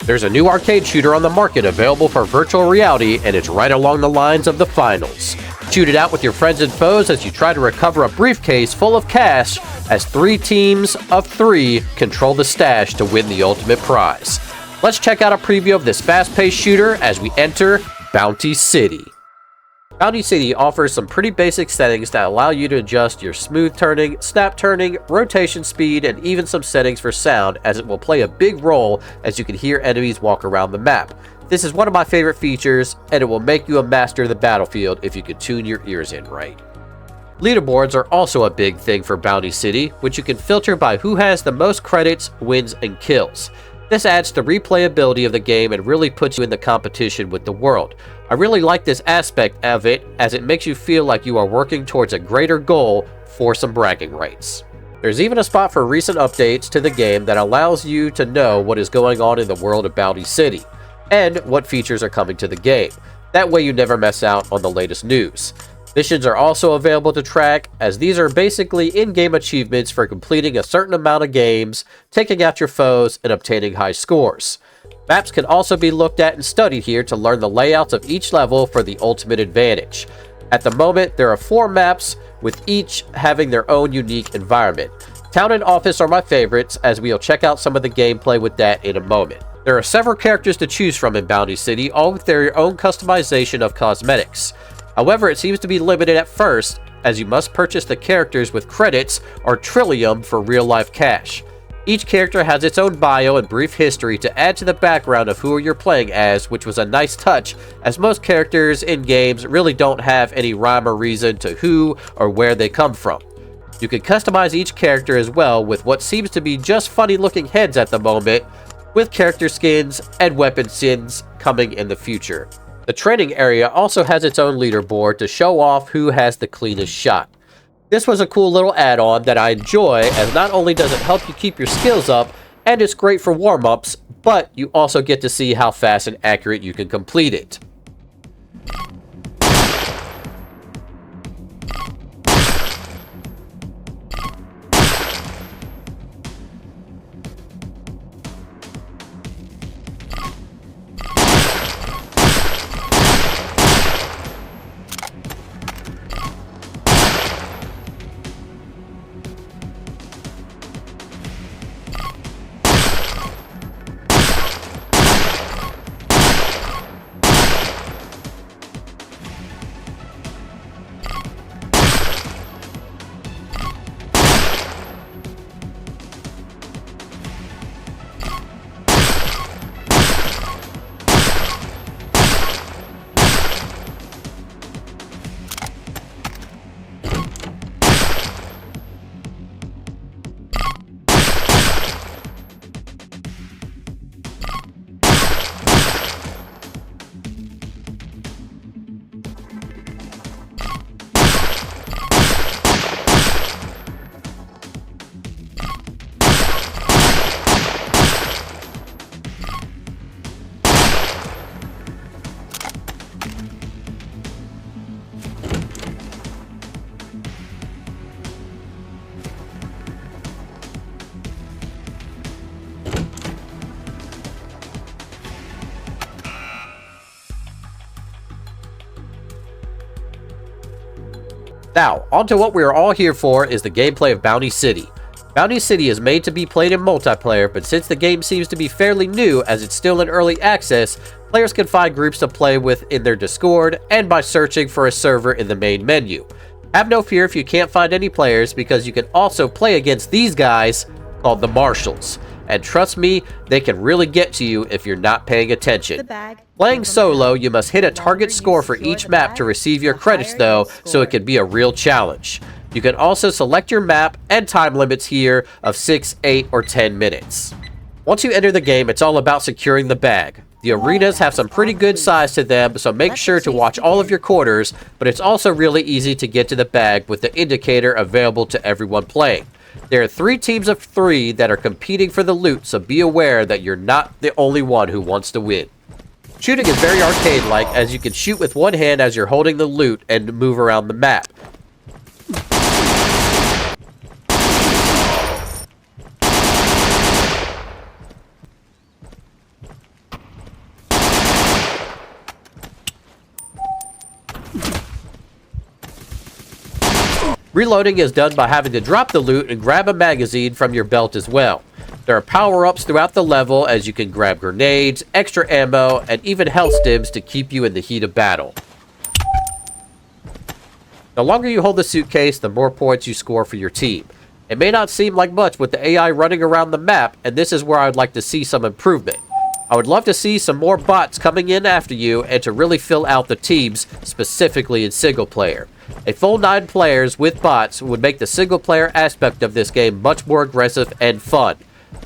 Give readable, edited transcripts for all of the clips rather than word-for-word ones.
There's a new arcade shooter on the market available for virtual reality, and it's right along the lines of the finals. Shoot it out with your friends and foes as you try to recover a briefcase full of cash as 3 teams of 3 control the stash to win the ultimate prize. Let's check out a preview of this fast-paced shooter as we enter Bounty City. Bounty City offers some pretty basic settings that allow you to adjust your smooth turning, snap turning, rotation speed, and even some settings for sound, as it will play a big role as you can hear enemies walk around the map. This is one of my favorite features, and it will make you a master of the battlefield if you can tune your ears in right. Leaderboards are also a big thing for Bounty City, which you can filter by who has the most credits, wins, and kills. This adds to replayability of the game and really puts you in the competition with the world. I really like this aspect of it, as it makes you feel like you are working towards a greater goal for some bragging rights. There's even a spot for recent updates to the game that allows you to know what is going on in the world of Bounty City, and what features are coming to the game. That way you never miss out on the latest news. Missions are also available to track, as these are basically in-game achievements for completing a certain amount of games, taking out your foes, and obtaining high scores. Maps can also be looked at and studied here to learn the layouts of each level for the ultimate advantage. At the moment, there are 4 maps, with each having their own unique environment. Town and Office are my favorites, as we'll check out some of the gameplay with that in a moment. There are several characters to choose from in Bounty City, all with their own customization of cosmetics. However, it seems to be limited at first, as you must purchase the characters with credits or Trillium for real-life cash. Each character has its own bio and brief history to add to the background of who you're playing as, which was a nice touch, as most characters in games really don't have any rhyme or reason to who or where they come from. You can customize each character as well with what seems to be just funny-looking heads at the moment, with character skins and weapon skins coming in the future. The training area also has its own leaderboard to show off who has the cleanest shot. This was a cool little add-on that I enjoy, as not only does it help you keep your skills up, and it's great for warm-ups, but you also get to see how fast and accurate you can complete it. Now, onto what we are all here for is the gameplay of Bounty City. Bounty City is made to be played in multiplayer, but since the game seems to be fairly new as it's still in early access, players can find groups to play with in their Discord and by searching for a server in the main menu. Have no fear if you can't find any players, because you can also play against these guys called the Marshals. And trust me, they can really get to you if you're not paying attention. Playing solo, you must hit a target score for each map to receive your credits though, so it can be a real challenge. You can also select your map and time limits here of 6, 8, or 10 minutes. Once you enter the game, it's all about securing the bag. The arenas have some pretty good size to them, so make sure to watch all of your quarters, but it's also really easy to get to the bag with the indicator available to everyone playing. There are 3 teams of 3 that are competing for the loot, so be aware that you're not the only one who wants to win. Shooting is very arcade-like, as you can shoot with one hand as you're holding the loot and move around the map. Reloading is done by having to drop the loot and grab a magazine from your belt as well. There are power-ups throughout the level, as you can grab grenades, extra ammo, and even health stims to keep you in the heat of battle. The longer you hold the suitcase, the more points you score for your team. It may not seem like much with the AI running around the map, and this is where I would like to see some improvement. I would love to see some more bots coming in after you and to really fill out the teams, specifically in single player. A full 9 players with bots would make the single player aspect of this game much more aggressive and fun.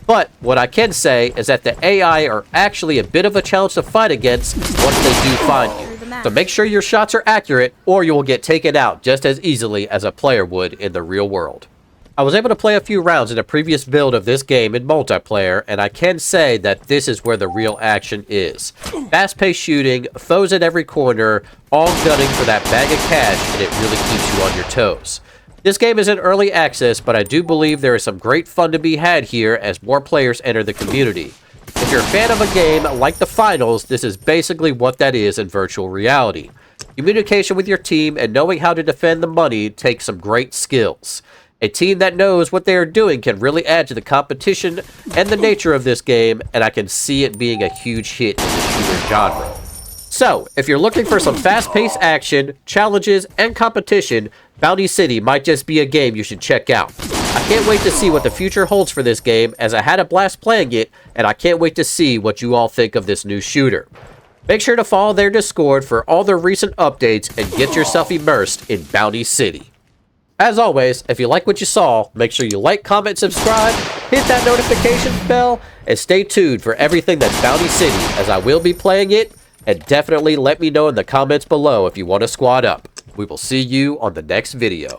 But what I can say is that the AI are actually a bit of a challenge to fight against once they do find you. So make sure your shots are accurate or you will get taken out just as easily as a player would in the real world. I was able to play a few rounds in a previous build of this game in multiplayer, and I can say that this is where the real action is. Fast-paced shooting, foes at every corner, all gunning for that bag of cash, and it really keeps you on your toes. This game is in early access, but I do believe there is some great fun to be had here as more players enter the community. If you're a fan of a game like the finals, this is basically what that is in virtual reality. Communication with your team and knowing how to defend the money takes some great skills. A team that knows what they are doing can really add to the competition and the nature of this game, and I can see it being a huge hit in the shooter genre. So, if you're looking for some fast-paced action, challenges, and competition, Bounty City might just be a game you should check out. I can't wait to see what the future holds for this game, as I had a blast playing it, and I can't wait to see what you all think of this new shooter. Make sure to follow their Discord for all their recent updates and get yourself immersed in Bounty City. As always, if you like what you saw, make sure you like, comment, subscribe, hit that notification bell, and stay tuned for everything that's Bounty City, as I will be playing it, and definitely let me know in the comments below if you want to squad up. We will see you on the next video.